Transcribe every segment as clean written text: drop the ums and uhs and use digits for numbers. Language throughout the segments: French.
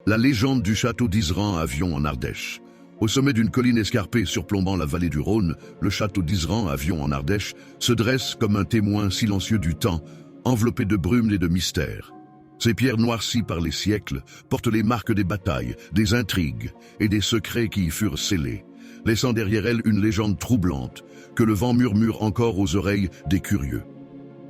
La légende du château d'Isran à Vion en Ardèche. Au sommet d'une colline escarpée surplombant la vallée du Rhône, le château d'Isran à Vion en Ardèche se dresse comme un témoin silencieux du temps, enveloppé de brume et de mystère. Ces pierres noircies par les siècles portent les marques des batailles, des intrigues et des secrets qui y furent scellés, laissant derrière elles une légende troublante que le vent murmure encore aux oreilles des curieux.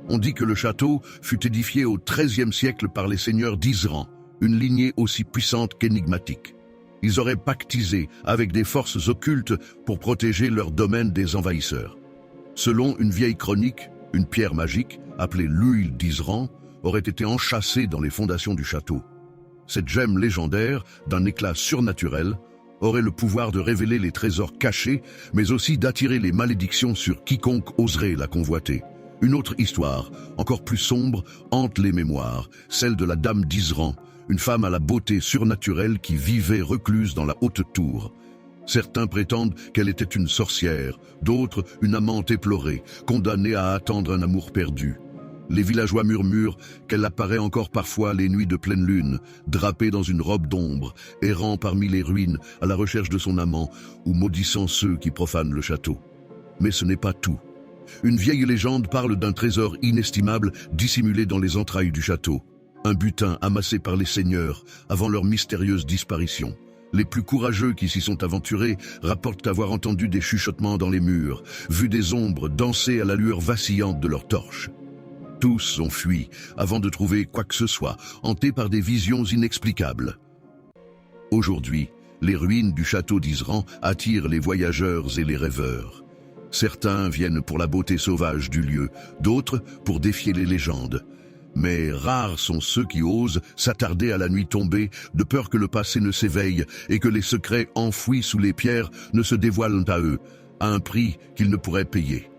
On dit que le château fut édifié au XIIIe siècle par les seigneurs d'Isran, une lignée aussi puissante qu'énigmatique. Ils auraient pactisé avec des forces occultes pour protéger leur domaine des envahisseurs. Selon une vieille chronique, une pierre magique, appelée l'huile d'Isran, aurait été enchâssée dans les fondations du château. Cette gemme légendaire, d'un éclat surnaturel, aurait le pouvoir de révéler les trésors cachés, mais aussi d'attirer les malédictions sur quiconque oserait la convoiter. Une autre histoire, encore plus sombre, hante les mémoires, celle de la dame d'Isran, une femme à la beauté surnaturelle qui vivait recluse dans la haute tour. Certains prétendent qu'elle était une sorcière, d'autres une amante éplorée, condamnée à attendre un amour perdu. Les villageois murmurent qu'elle apparaît encore parfois les nuits de pleine lune, drapée dans une robe d'ombre, errant parmi les ruines à la recherche de son amant ou maudissant ceux qui profanent le château. Mais ce n'est pas tout. Une vieille légende parle d'un trésor inestimable dissimulé dans les entrailles du château. Un butin amassé par les seigneurs avant leur mystérieuse disparition. Les plus courageux qui s'y sont aventurés rapportent avoir entendu des chuchotements dans les murs, vu des ombres danser à la lueur vacillante de leurs torches. Tous ont fui avant de trouver quoi que ce soit, hantés par des visions inexplicables. Aujourd'hui, les ruines du château d'Isran attirent les voyageurs et les rêveurs. Certains viennent pour la beauté sauvage du lieu, d'autres pour défier les légendes. Mais rares sont ceux qui osent s'attarder à la nuit tombée, de peur que le passé ne s'éveille et que les secrets enfouis sous les pierres ne se dévoilent à eux, à un prix qu'ils ne pourraient payer.